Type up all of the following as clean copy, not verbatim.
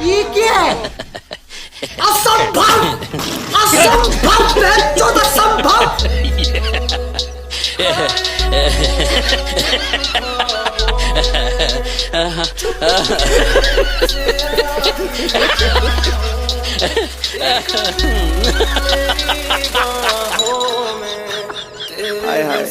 ये क्या है? असंभव! असंभव! बेचौद असंभव! हाय हाय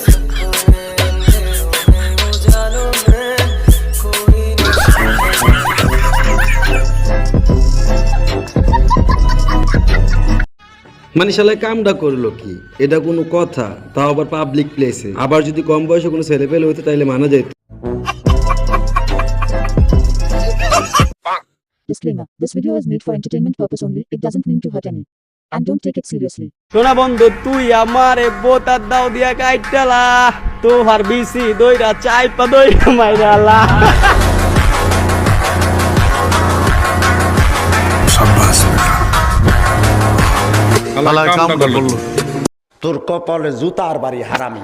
মানে শালা কামটা করলো কি? এটা কোনো কথা? তাও আবার পাবলিক প্লেসে। আবার যদি কম বয়সে কোনো ছেলে পেলে হইতো তাইলে মানা যেত। Disclaimer. This video is made for entertainment purpose only. It doesn't mean to hurt any. And don't take it seriously. সোনা বন্ধু তুই আমারে বোতার দাও দিয়া কাইটালা তোহার বিসি দইরা চাইপা দইরা মাইরালা তোর কপালে জুতার বাড়ি হারামি।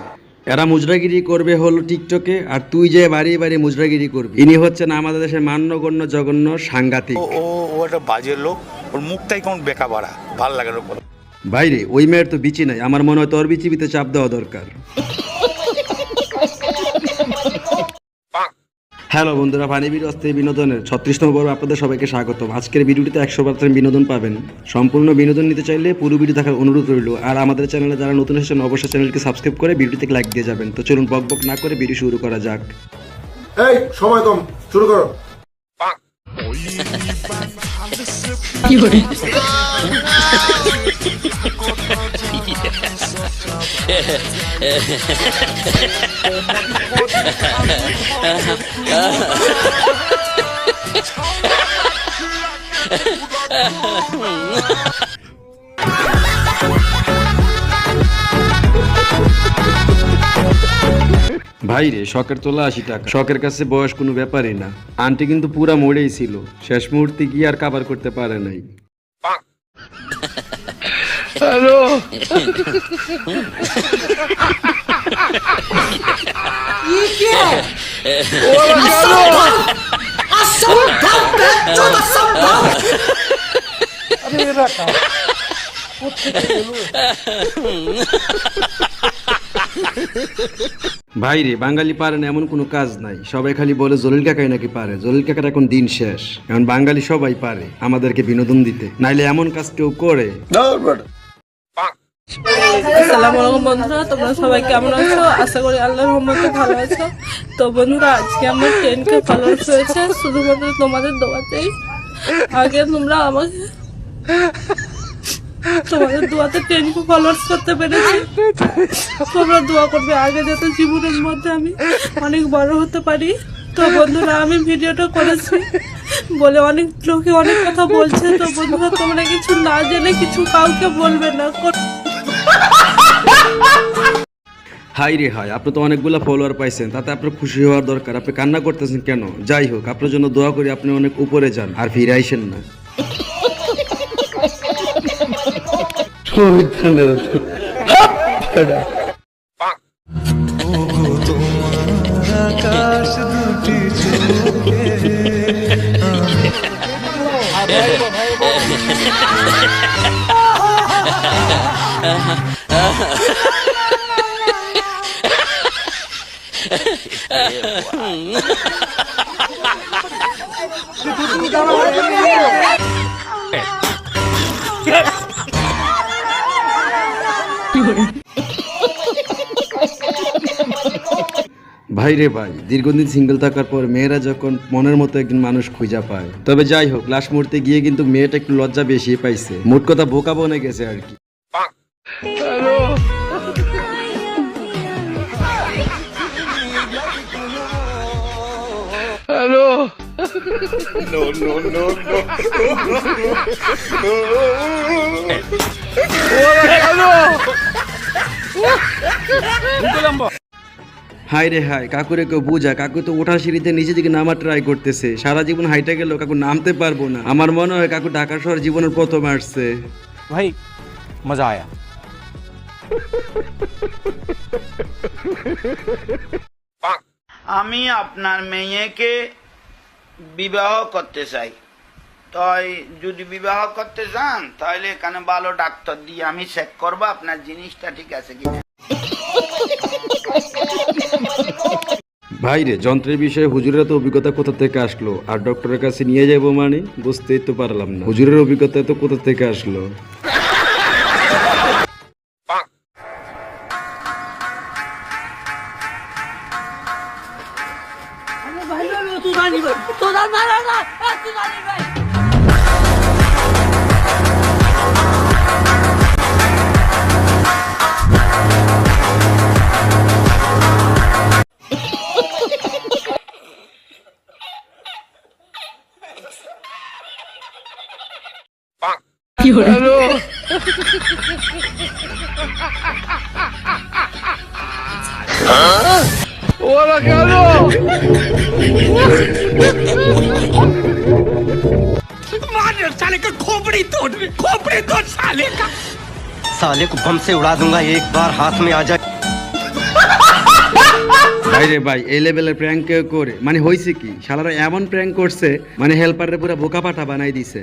এরা মুজরাগিরি করবে হলো টিকটকে, আর তুই যে বাড়ি বাড়ি মুজরাগিরি করবি। ইনি হচ্ছেন আমাদের দেশের মান্যগণ্য জঘন্য সাংঘাতিক। ও একটা বাজে লোক, ওর মুখটাই কেমন বেকা বাড়া, ভাল লাগে না। বাইরে ওই মেয়ের তো বিচি নাই, আমার মনে হয় তোর বিচিবিতে চাপ দেওয়া দরকার। হ্যালো বন্ধুরা, ফানি অস্থায়ী বিনোদনের 36তম পর্ব আপনাদের সবাইকে স্বাগতম। আজকের ভিডিওটিতে 100% বিনোদন পাবেন। সম্পূর্ণ বিনোদন নিতে চাইলে পুরো ভিডিও দেখার অনুরোধ রইল। আর আমাদের চ্যানেলে যারা নতুন এসেছেন অবশ্যই চ্যানেলকে সাবস্ক্রাইব করে ভিডিওটিতে লাইক দিয়ে যাবেন। তো চলুন বক বক না করে ভিডিও শুরু করা যাক। এই সময় কম, শুরু করো। ভাই রে, শখের তোলা 80 টাকা। শখের কাছে বয়স কোনো ব্যাপারই না। আন্টি কিন্তু পুরা মরেই ছিল, শেষ মুহূর্তে গিয়ে আর কাভার করতে পারে নাই। হ্যালো ये क्या है? असंभव! असंभव! बेचौद असंभव! ভাই রে, বাঙালি পারে না এমন কোনো কাজ নাই। সবাই খালি বলে জলিল কাকাই নাকি পারে। জলিল কাকার এখন দিন শেষ। এখন বাঙালি সবাই পারে আমাদেরকে বিনোদন দিতে, নাইলে এমন কাজ কেউ করে। আসসালামু আলাইকুম বন্ধুরা, তোমরা সবাই কেমন আছো? আশা করি আল্লাহর রহমতে ভালো আছো। তো বন্ধুরা, আজকে আমার 10K ফলোয়ার্স হয়েছে শুধুমাত্র তোমাদের দোয়াতেই। আগে তোমরা আমাকে তোমাদের দোয়াতে 10K ফলোয়ার্স করতে পেরেছি। তোমরা দোয়া করবে আগে যাতে জীবনের মধ্যে আমি অনেক বড় হতে পারি। তো বন্ধুরা, আমি ভিডিওটা করেছি বলে অনেক লোকে অনেক কথা বলছে। তো বন্ধুরা, তোমরা কিছু না জেনে কিছু কাউকে বলবে না। হাই রে হাই, আপনি তো অনেকগুলো ফলোয়ার পাইছেন, তাতে আপনার খুশি হওয়ার দরকার। আপনি কান্না করতেছেন কেন? যাই হোক, আপনার জন্য দোয়া করি আপনি অনেক উপরে যান আর ফিরে আইসেন না। ভাই রে ভাই, দীর্ঘদিন সিঙ্গেল থাকার পর মেয়েরা যখন মনের মতো একজন মানুষ খুঁজা পায়, তবে যাই হোক, লাস্ট মুহূর্তে গিয়ে কিন্তু মেয়েটা একটু লজ্জা বেশি পাইছে। মোট কথা বোকা বনে গেছে আর কি। হ্যালো হাই রে হাই, কাকুরে কেউ বুঝা। কাকু তো ওঠার সিঁড়িতে নিচে দিকে নামার ট্রাই করতেছে। সারা জীবন হাইটে গেল, কাকু নামতে পারবো না। আমার মনে হয় কাকু ঢাকা শহর জীবনের প্রথম আসছে। ভাই মজা আয়া। আমি আপনার মেয়েকে বিবাহ করতে চাই, তাই যদি বিবাহ করতে চান তাহলে এখানে ভালো ডাক্তার দিয়ে আমি চেক করবো আপনার জিনিসটা ঠিক আছে কিনা। ভাই রে, যন্ত্রের বিষয়ে হুজুরের তো অভিজ্ঞতা কোথা থেকে আসলো, আর ডক্টরের কাছে নিয়ে যাবো মানে বুঝতেই তো পারলাম না। হুজুরের অভিজ্ঞতা তো কোথা থেকে আসলো? साले को बम से उड़ा दूंगा एक बार हाथ में आ जाए। ভাই রে ভাই, এই লেভেলের প্র্যাঙ্ক কেউ করে মানে হয়েছে কি, শালারা এমন প্র্যাঙ্ক করছে মানে হেল্পারে পুরো বোকা পাঠা বানাই দিছে।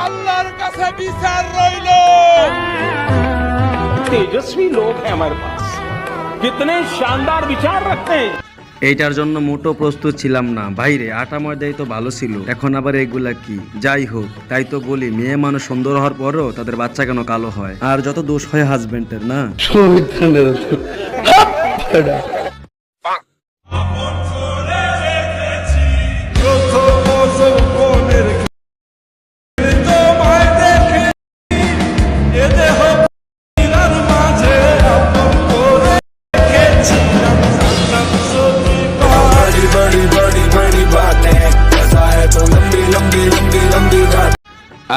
আল্লাহর কাছে বিচার রইল। तेजस्वी लोग हैं हमारे पास, कितने शानदार विचार रखते हैं। এইটার জন্য মোটো প্রস্তুত ছিলাম না ভাইরে, আটা ময়দাই তো ভালো ছিল, এখন আবার এগুলা কি? যাই হোক, তাই তো বলি মেয়ে মানুষ সুন্দর হওয়ার পরও তাদের বাচ্চা কেন কালো হয়, আর যত দোষ হয় হাজবেন্ডের না।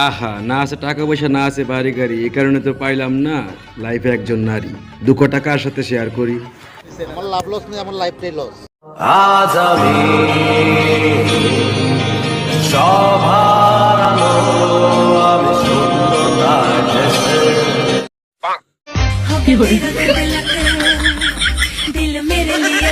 আহা, না আছে টাকা পয়সা, না আছে বাড়ি গাড়ি, এই কারণে তো পাইলাম না লাইফে একজন নারী। দুঃখ টাকার সাথে শেয়ার করি। আমার লাভ লস নেই, আমার লাইফটাই লস। আজ আমি সবার আলো, আমি সুন্দর दिल मेरे लिए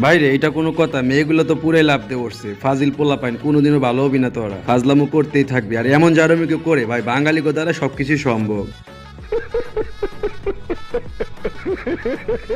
ভাইরে, এটা কোনো কথা? মেয়েগুলো তো পুরাই লাভ দিয়ে উঠছে, ফাজিল পোলা পাইন, কোনোদিনও ভালো হবি না তোরা, ফাজলামো করতেই থাকবি, আর এমন জারমি কেউ করে ভাই, বাঙালি দ্বারা সবকিছু সম্ভব।